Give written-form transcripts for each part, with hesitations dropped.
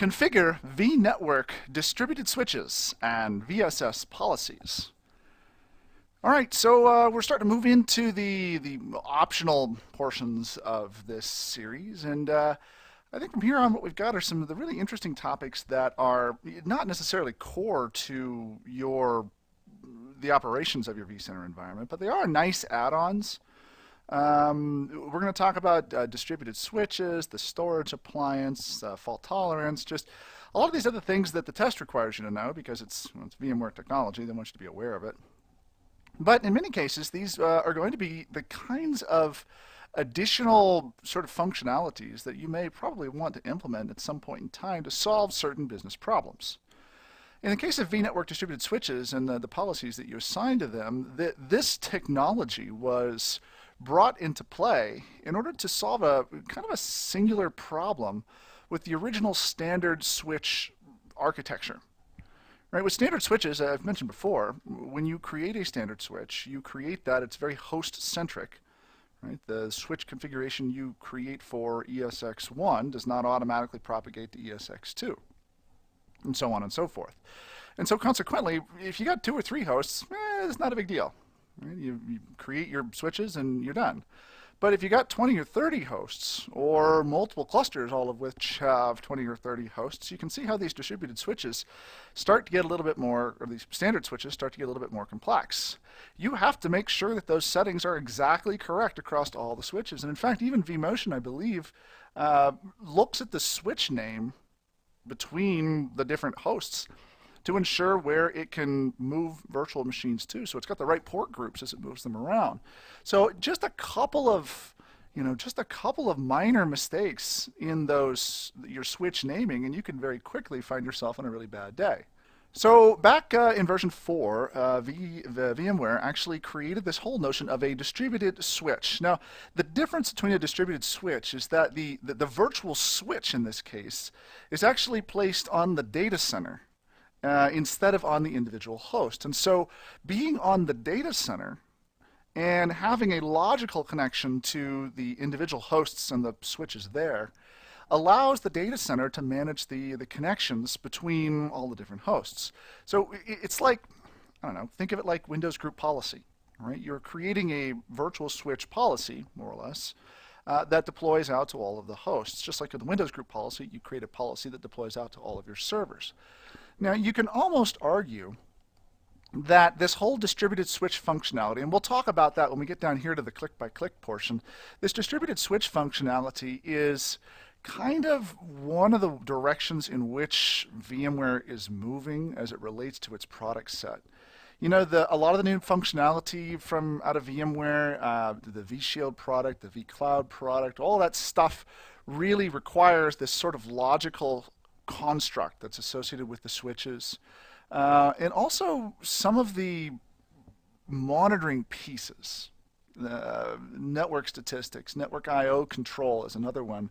Configure vNetwork distributed switches and VSS policies. All right, so we're starting to move into the optional portions of this series, and I think from here on what we've got are some of the really interesting topics that are not necessarily core to the operations of your vCenter environment, but they are nice add-ons. We're going to talk about distributed switches, the storage appliance, fault tolerance, just a lot of these other things that the test requires you to know because it's VMware technology. They want you to be aware of it. But in many cases, these are going to be the kinds of additional sort of functionalities that you may probably want to implement at some point in time to solve certain business problems. In the case of vNetwork distributed switches and the policies that you assign to them, this technology was brought into play in order to solve a kind of a singular problem with the original standard switch architecture. Right, with standard switches, I've mentioned before, when you create a standard switch, you create that, it's very host-centric. Right? The switch configuration you create for ESX1 does not automatically propagate to ESX2, and so on and so forth. And so consequently, if you got 2 or 3 hosts, it's not a big deal. Right? You create your switches and you're done. But if you got 20 or 30 hosts, or multiple clusters, all of which have 20 or 30 hosts, you can see how these distributed switches start to get a little bit more, or these standard switches start to get a little bit more complex. You have to make sure that those settings are exactly correct across all the switches. And in fact, even vMotion, I believe, looks at the switch name between the different hosts to ensure where it can move virtual machines to. So it's got the right port groups as it moves them around. So just a couple of minor mistakes in your switch naming, and you can very quickly find yourself on a really bad day. So back in version 4, VMware actually created this whole notion of a distributed switch. Now, the difference between a distributed switch is that the virtual switch in this case is actually placed on the data center instead of on the individual host. And so being on the data center and having a logical connection to the individual hosts and the switches there allows the data center to manage the connections between all the different hosts. So it's like, I don't know, think of it like Windows group policy, right? You're creating a virtual switch policy, more or less, that deploys out to all of the hosts. Just like with the Windows group policy, you create a policy that deploys out to all of your servers. Now, you can almost argue that this whole distributed switch functionality, and we'll talk about that when we get down here to the click-by-click portion, this distributed switch functionality is kind of one of the directions in which VMware is moving as it relates to its product set. You know, a lot of the new functionality from out of VMware, the vShield product, the vCloud product, all that stuff really requires this sort of logical construct that's associated with the switches. And also some of the monitoring pieces, network statistics, network I/O control is another one.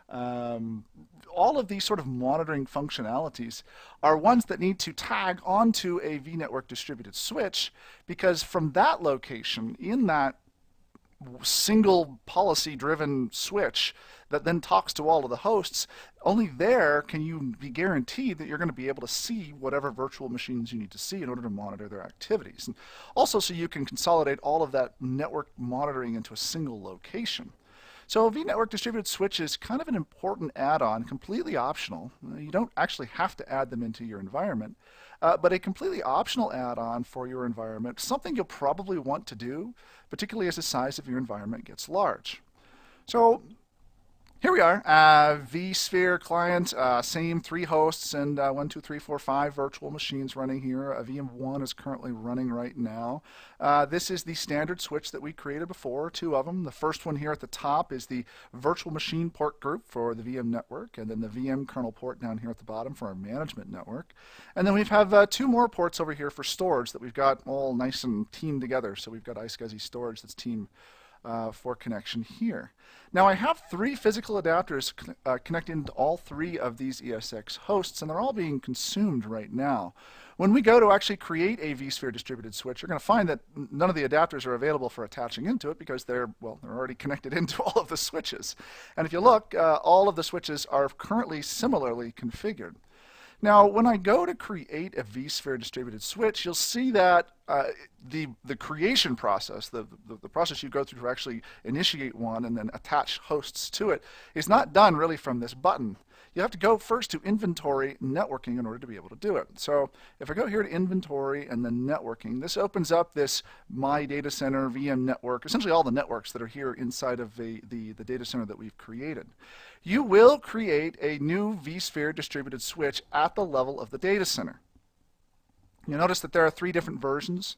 All of these sort of monitoring functionalities are ones that need to tag onto a vNetwork distributed switch, because from that location, in that single policy driven switch that then talks to all of the hosts, only there can you be guaranteed that you're going to be able to see whatever virtual machines you need to see in order to monitor their activities. And also so you can consolidate all of that network monitoring into a single location. So a vNetwork distributed switch is kind of an important add-on, completely optional. You don't actually have to add them into your environment, but a completely optional add-on for your environment, something you'll probably want to do, particularly as the size of your environment gets large. So here we are, vSphere client, same 3 hosts and 1, 2, 3, 4, 5 virtual machines running here. A VM1 is currently running right now. This is the standard switch that we created before, 2 of them. The first one here at the top is the virtual machine port group for the VM network, and then the VM kernel port down here at the bottom for our management network. And then we have 2 more ports over here for storage that we've got all nice and teamed together. So we've got iSCSI storage that's teamed for connection here. Now I have 3 physical adapters connecting to all 3 of these ESX hosts, and they're all being consumed right now. When we go to actually create a vSphere distributed switch, you're going to find that none of the adapters are available for attaching into it because they're already connected into all of the switches. And if you look, all of the switches are currently similarly configured. Now, when I go to create a vSphere distributed switch, you'll see that the creation process, the process you go through to actually initiate one and then attach hosts to it, is not done really from this button. You have to go first to inventory networking in order to be able to do it. So if I go here to inventory and then networking, this opens up this my data center, vNetwork, essentially all the networks that are here inside of the data center that we've created. You will create a new vSphere distributed switch at the level of the data center. You'll notice that there are 3 different versions.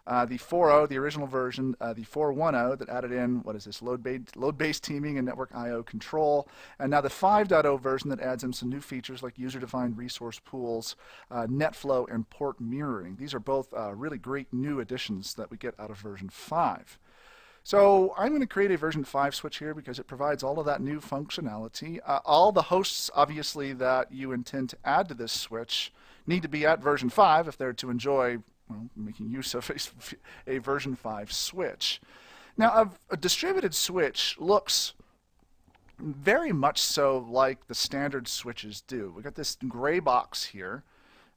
The 4.0, the original version, the 4.1.0 that added in, what is this, load-based teaming and network I/O control, and now the 5.0 version that adds in some new features like user-defined resource pools, NetFlow, and port mirroring. These are both really great new additions that we get out of version 5. So I'm going to create a version 5 switch here because it provides all of that new functionality. All the hosts, obviously, that you intend to add to this switch need to be at version 5 if they're to enjoy making use of a version 5 switch. Now, a distributed switch looks very much so like the standard switches do. We've got this gray box here,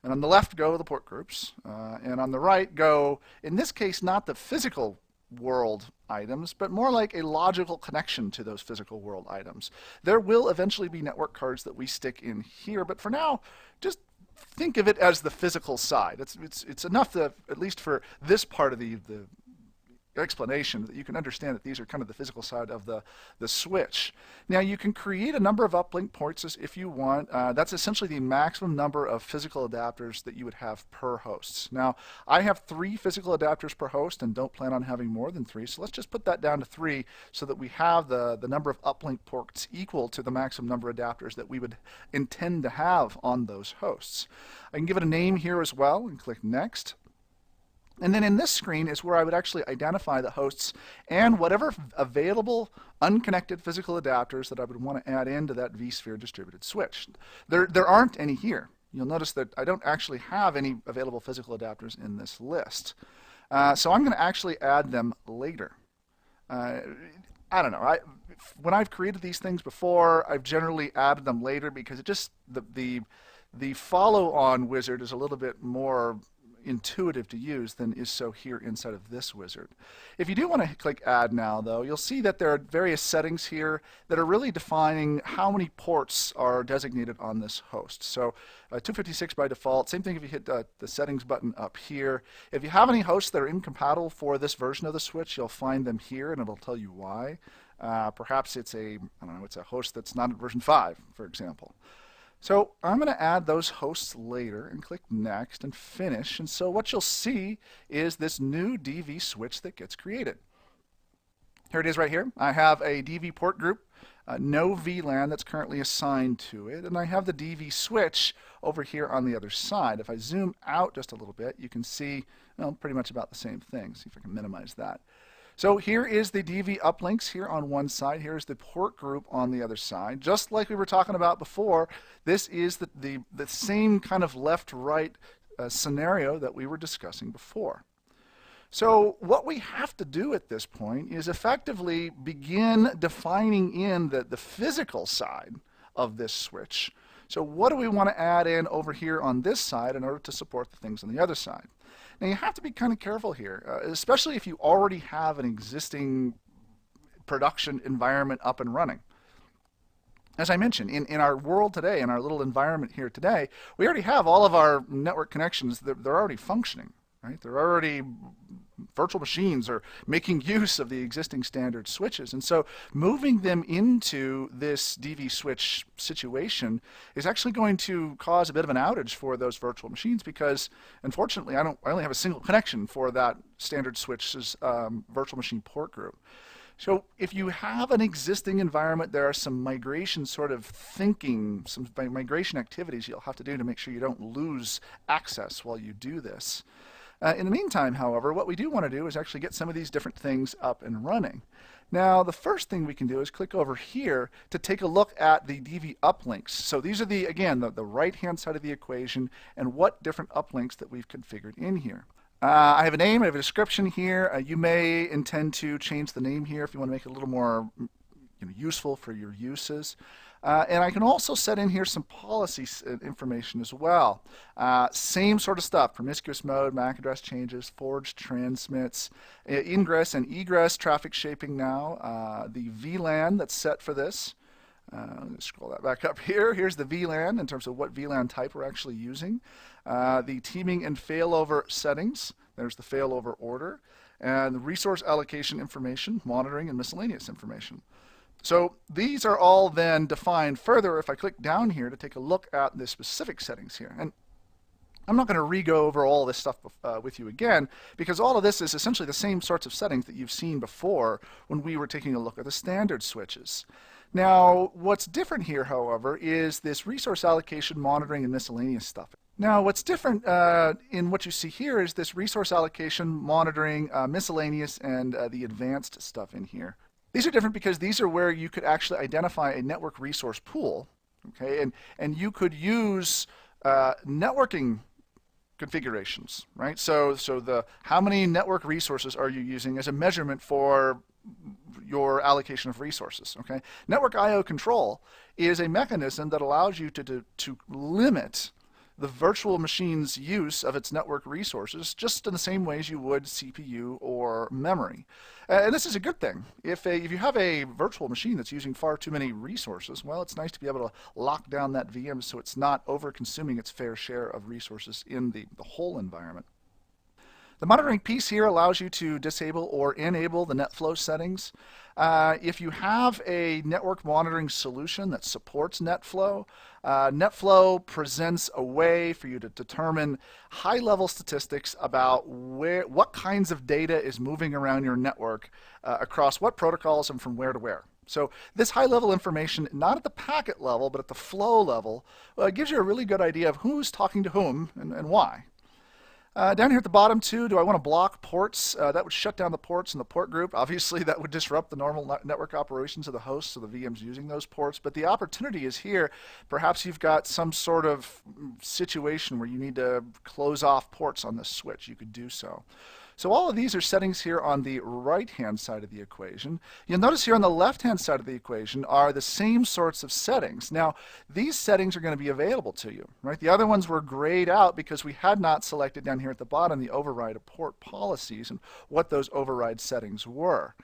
and on the left go the port groups, and on the right go, in this case, not the physical world items, but more like a logical connection to those physical world items. There will eventually be network cards that we stick in here, but for now, just think of it as the physical side. It's enough that, at least for this part of the explanation, that you can understand that these are kind of the physical side of the switch. Now you can create a number of uplink ports if you want. That's essentially the maximum number of physical adapters that you would have per host. Now I have 3 physical adapters per host and don't plan on having more than 3, so let's just put that down to 3 so that we have the number of uplink ports equal to the maximum number of adapters that we would intend to have on those hosts. I can give it a name here as well and click Next. And then in this screen is where I would actually identify the hosts and whatever available unconnected physical adapters that I would want to add into that vSphere distributed switch. There aren't any here. You'll notice that I don't actually have any available physical adapters in this list. So I'm going to actually add them later. I don't know. When I've created these things before, I've generally added them later because it just the follow-on wizard is a little bit more intuitive to use than is so here inside of this wizard. If you do want to click Add Now, though, you'll see that there are various settings here that are really defining how many ports are designated on this host. So 256 by default. Same thing if you hit the settings button up here. If you have any hosts that are incompatible for this version of the switch, you'll find them here, and it'll tell you why. Perhaps it's a host that's not at version 5, for example. So I'm going to add those hosts later and click Next and Finish. And so what you'll see is this new DV switch that gets created. Here it is right here. I have a DV port group, no VLAN that's currently assigned to it, and I have the DV switch over here on the other side. If I zoom out just a little bit, you can see pretty much about the same thing. See if I can minimize that. So here is the DV uplinks here on one side. Here's the port group on the other side. Just like we were talking about before, this is the same kind of left-right scenario that we were discussing before. So what we have to do at this point is effectively begin defining in the physical side of this switch. So what do we want to add in over here on this side in order to support the things on the other side? Now you have to be kind of careful here, especially if you already have an existing production environment up and running. As I mentioned, in our world today, in our little environment here today, we already have all of our network connections. They're already functioning, right? They're already virtual machines are making use of the existing standard switches. And so moving them into this DV switch situation is actually going to cause a bit of an outage for those virtual machines because, unfortunately, I only have a single connection for that standard switch's virtual machine port group. So if you have an existing environment, there are some migration sort of thinking, some migration activities you'll have to do to make sure you don't lose access while you do this. In the meantime, however, what we do want to do is actually get some of these different things up and running. Now, the first thing we can do is click over here to take a look at the DV uplinks. So these are again, the right-hand side of the equation and what different uplinks that we've configured in here. I have a name, I have a description here. You may intend to change the name here if you want to make it a little more useful for your uses. And I can also set in here some policy information as well. Same sort of stuff, promiscuous mode, MAC address changes, forged transmits, ingress and egress traffic shaping now, the VLAN that's set for this. Let me scroll that back up here. Here's the VLAN in terms of what VLAN type we're actually using. The teaming and failover settings. There's the failover order. And the resource allocation information, monitoring, and miscellaneous information. So these are all then defined further if I click down here to take a look at the specific settings here. And I'm not going to re-go over all this stuff with you again, because all of this is essentially the same sorts of settings that you've seen before when we were taking a look at the standard switches. Now, what's different here, however, is this resource allocation, monitoring, and miscellaneous stuff. Now, what's different in what you see here is this resource allocation, monitoring, miscellaneous, and the advanced stuff in here. These are different because these are where you could actually identify a network resource pool, okay, and you could use networking configurations, right? So how many network resources are you using as a measurement for your allocation of resources, okay? Network I/O control is a mechanism that allows you to limit the virtual machine's use of its network resources just in the same ways you would CPU or memory. And this is a good thing. If you have a virtual machine that's using far too many resources, well, it's nice to be able to lock down that VM so it's not over-consuming its fair share of resources in the whole environment. The monitoring piece here allows you to disable or enable the NetFlow settings. If you have a network monitoring solution that supports NetFlow, NetFlow presents a way for you to determine high-level statistics about what kinds of data is moving around your network across what protocols and from where to where. So this high-level information, not at the packet level, but at the flow level, gives you a really good idea of who's talking to whom and why. Down here at the bottom too, do I want to block ports? That would shut down the ports in the port group. Obviously that would disrupt the normal network operations of the hosts of the VMs using those ports, but the opportunity is here. Perhaps you've got some sort of situation where you need to close off ports on this switch. You could do so. So all of these are settings here on the right-hand side of the equation. You'll notice here on the left-hand side of the equation are the same sorts of settings. Now, these settings are going to be available to you, right? The other ones were grayed out because we had not selected down here at the bottom the override of port policies and what those override settings were.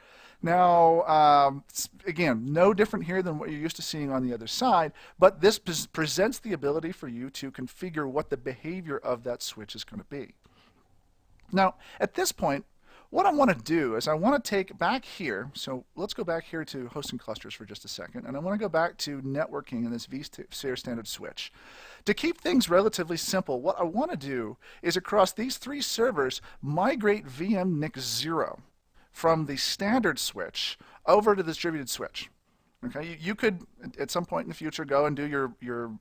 Now, again, no different here than what you're used to seeing on the other side, but this presents the ability for you to configure what the behavior of that switch is going to be. Now, at this point, what I want to do is I want to take back here, so let's go back here to hosting clusters for just a second, and I want to go back to networking in this vSphere standard switch. To keep things relatively simple, what I want to do is across these three servers, migrate vNIC 0 from the standard switch over to the distributed switch. Okay, you could at some point in the future go and do your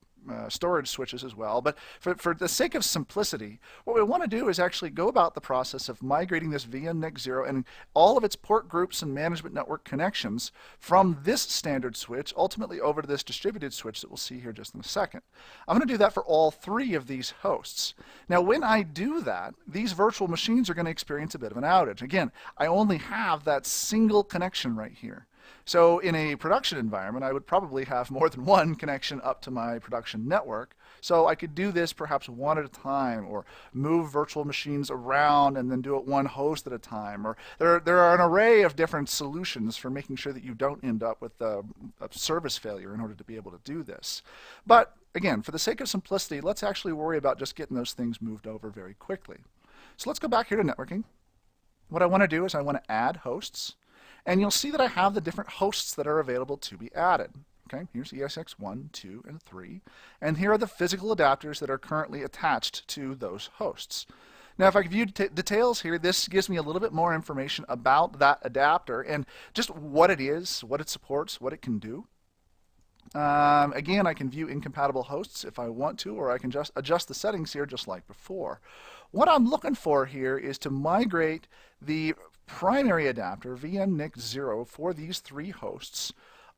storage switches as well, but for the sake of simplicity, what we want to do is actually go about the process of migrating this vNIC 0 and all of its port groups and management network connections from this standard switch ultimately over to this distributed switch that we'll see here just in a second. I'm going to do that for all three of these hosts. Now when I do that, these virtual machines are going to experience a bit of an outage. Again, I only have that single connection right here. So in a production environment, I would probably have more than one connection up to my production network. So I could do this perhaps one at a time, or move virtual machines around and then do it one host at a time. Or there are an array of different solutions for making sure that you don't end up with a service failure in order to be able to do this. But again, for the sake of simplicity, let's actually worry about just getting those things moved over very quickly. So let's go back here to networking. What I want to do is I want to add hosts. And you'll see that I have the different hosts that are available to be added. Okay, here's ESX1, 2, and 3. And here are the physical adapters that are currently attached to those hosts. Now, if I view details here, this gives me a little bit more information about that adapter and just what it is, what it supports, what it can do. Again, I can view incompatible hosts if I want to, or I can just adjust the settings here just like before. What I'm looking for here is to migrate the primary adapter vNIC 0 for these three hosts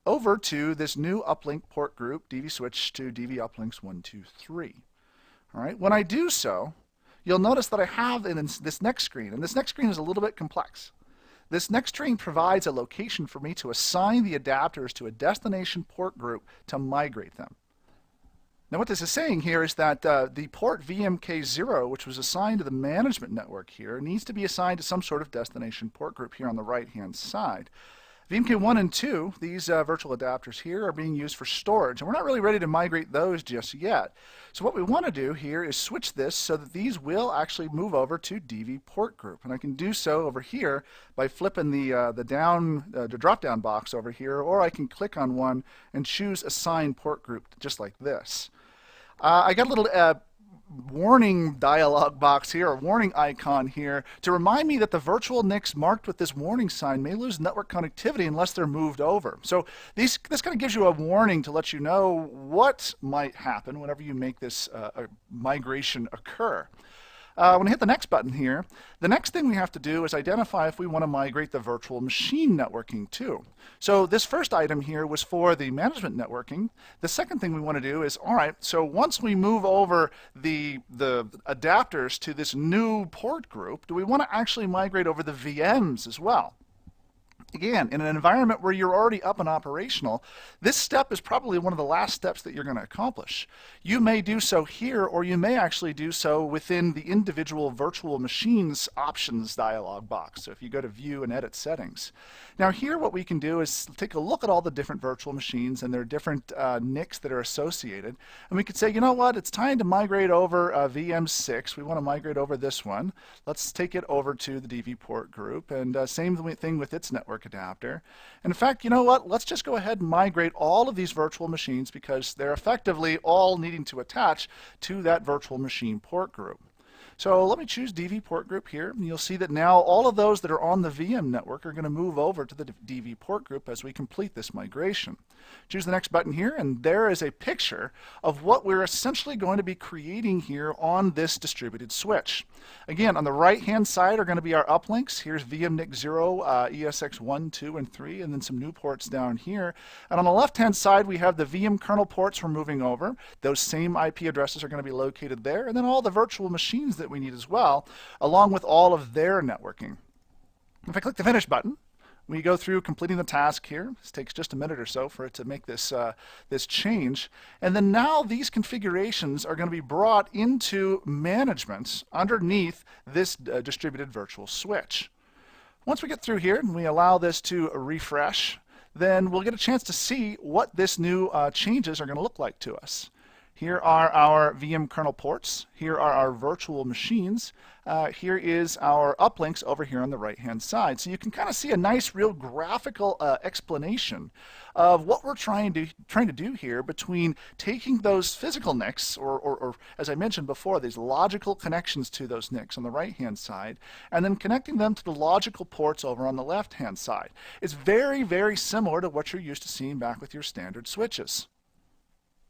over to this new uplink port group, vSwitch to dv uplinks 1, 2, 3. All right. When I do so, you'll notice that I have in this next screen, and this next screen is a little bit complex. This next screen provides a location for me to assign the adapters to a destination port group to migrate them. Now what this is saying here is that the port VMK0, which was assigned to the management network here, needs to be assigned to some sort of destination port group here on the right-hand side. VMK1 and 2, these virtual adapters here, are being used for storage, and we're not really ready to migrate those just yet. So what we want to do here is switch this so that these will actually move over to DV port group, and I can do so over here by flipping the drop-down box over here, or I can click on one and choose Assign Port Group, just like this. I got a little warning dialog box here, or warning icon here, to remind me that the virtual NICs marked with this warning sign may lose network connectivity unless they're moved over. So this kind of gives you a warning to let you know what might happen whenever you make this migration occur. When I hit the next button here, the next thing we have to do is identify if we want to migrate the virtual machine networking too. So this first item here was for the management networking. The second thing we want to do is, all right, so once we move over the adapters to this new port group, do we want to actually migrate over the VMs as well? Again, in an environment where you're already up and operational, this step is probably one of the last steps that you're going to accomplish. You may do so here, or you may actually do so within the individual virtual machines options dialog box. So if you go to View and Edit Settings. Now here what we can do is take a look at all the different virtual machines and their different NICs that are associated. And we could say, you know what, it's time to migrate over VM6. We want to migrate over this one. Let's take it over to the DV port group, and same thing with its network adapter. And in fact, you know what? Let's just go ahead and migrate all of these virtual machines because they're effectively all needing to attach to that virtual machine port group. So let me choose DV port group here, and you'll see that now all of those that are on the VM network are going to move over to the DV port group as we complete this migration. Choose the next button here, and there is a picture of what we're essentially going to be creating here on this distributed switch. Again, on the right-hand side are going to be our uplinks. Here's vMNIC 0, ESX1, 2, and 3, and then some new ports down here. And on the left-hand side, we have the VM kernel ports we're moving over. Those same IP addresses are going to be located there, and then all the virtual machines that we need as well, along with all of their networking. If I click the Finish button, we go through completing the task here. This takes just a minute or so for it to make this change. And then now these configurations are going to be brought into management underneath this distributed virtual switch. Once we get through here and we allow this to refresh, then we'll get a chance to see what this new changes are going to look like to us. Here are our VM kernel ports. Here are our virtual machines. Here is our uplinks over here on the right-hand side. So you can kind of see a nice, real graphical explanation of what we're trying to do here between taking those physical NICs, or as I mentioned before, these logical connections to those NICs on the right-hand side, and then connecting them to the logical ports over on the left-hand side. It's very, very similar to what you're used to seeing back with your standard switches.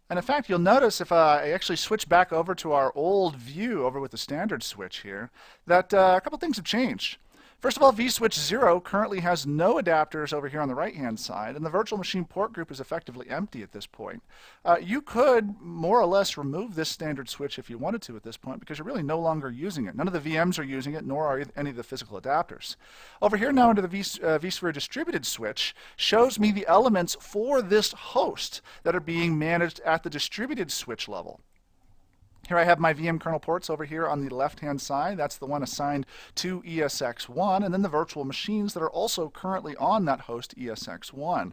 And in fact, you'll notice if I actually switch back over to our old view over with the standard switch here, that a couple things have changed. First of all, vSwitch 0 currently has no adapters over here on the right-hand side, and the virtual machine port group is effectively empty at this point. You could more or less remove this standard switch if you wanted to at this point, because you're really no longer using it. None of the VMs are using it, nor are any of the physical adapters. Over here now under the vSphere distributed switch shows me the elements for this host that are being managed at the distributed switch level. Here I have my VM kernel ports over here on the left-hand side. That's the one assigned to ESX1, and then the virtual machines that are also currently on that host ESX1.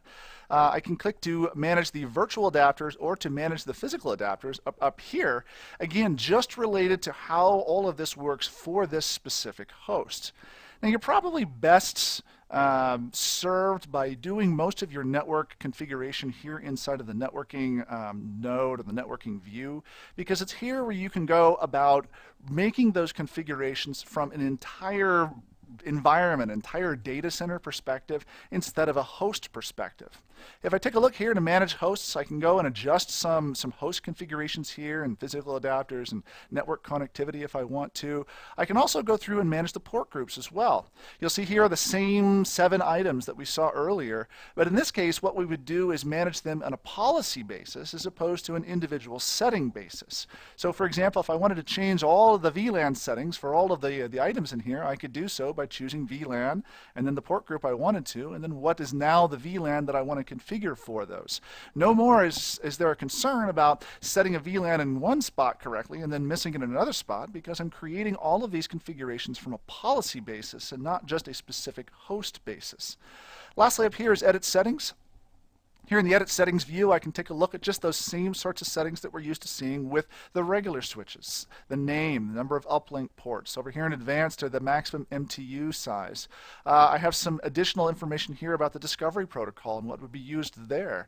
I can click to manage the virtual adapters or to manage the physical adapters up here, again, just related to how all of this works for this specific host. Now, you're probably best served by doing most of your network configuration here inside of the networking node or the networking view, because it's here where you can go about making those configurations from an entire environment, entire data center perspective instead of a host perspective. If I take a look here to manage hosts, I can go and adjust some host configurations here and physical adapters and network connectivity if I want to. I can also go through and manage the port groups as well. You'll see here are the same 7 items that we saw earlier, but in this case what we would do is manage them on a policy basis as opposed to an individual setting basis. So for example, if I wanted to change all of the VLAN settings for all of the items in here, I could do so by choosing VLAN and then the port group I wanted to, and then what is now the VLAN that I want to configure for those. No more is there a concern about setting a VLAN in one spot correctly and then missing it in another spot, because I'm creating all of these configurations from a policy basis and not just a specific host basis. Lastly, up here is Edit Settings. Here in the Edit Settings view, I can take a look at just those same sorts of settings that we're used to seeing with the regular switches. The name, the number of uplink ports. Over here in Advanced are the maximum MTU size. I have some additional information here about the discovery protocol and what would be used there.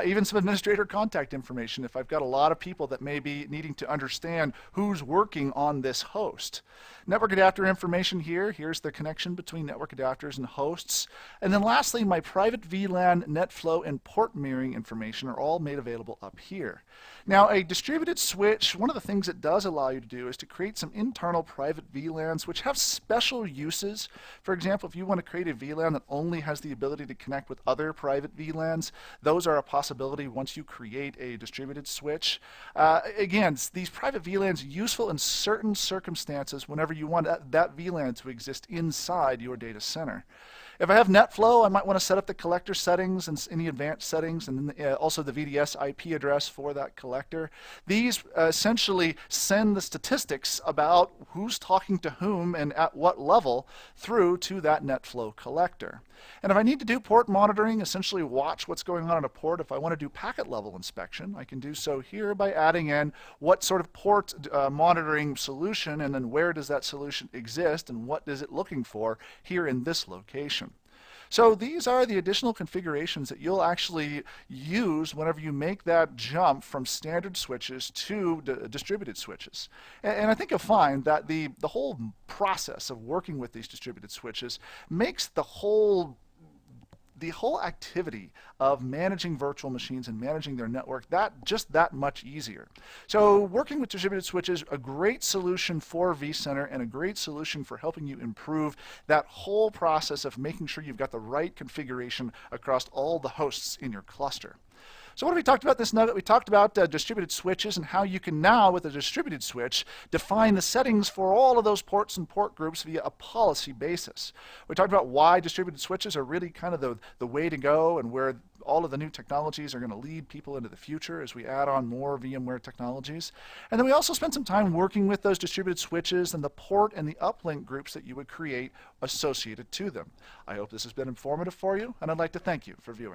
Even some administrator contact information if I've got a lot of people that may be needing to understand who's working on this host. Network adapter information here. Here's the connection between network adapters and hosts. And then lastly, my private VLAN, NetFlow, and port mirroring information are all made available up here. Now, a distributed switch, one of the things it does allow you to do is to create some internal private VLANs which have special uses. For example, if you want to create a VLAN that only has the ability to connect with other private VLANs, those are a possibility once you create a distributed switch. Again, these private VLANs are useful in certain circumstances whenever you want that VLAN to exist inside your data center. If I have NetFlow, I might want to set up the collector settings and any advanced settings, and then also the vDS IP address for that collector. These essentially send the statistics about who's talking to whom and at what level through to that NetFlow collector. And if I need to do port monitoring, essentially watch what's going on a port, if I want to do packet level inspection, I can do so here by adding in what sort of port monitoring solution, and then where does that solution exist and what is it looking for here in this location. So these are the additional configurations that you'll actually use whenever you make that jump from standard switches to distributed switches. And I think you'll find that the whole process of working with these distributed switches makes the whole activity of managing virtual machines and managing their network just that much easier. So working with distributed switches, a great solution for vCenter and a great solution for helping you improve that whole process of making sure you've got the right configuration across all the hosts in your cluster. So what have we talked about this nugget? We talked about distributed switches and how you can now, with a distributed switch, define the settings for all of those ports and port groups via a policy basis. We talked about why distributed switches are really kind of the way to go, and where all of the new technologies are going to lead people into the future as we add on more VMware technologies. And then we also spent some time working with those distributed switches and the port and the uplink groups that you would create associated to them. I hope this has been informative for you, and I'd like to thank you for viewing.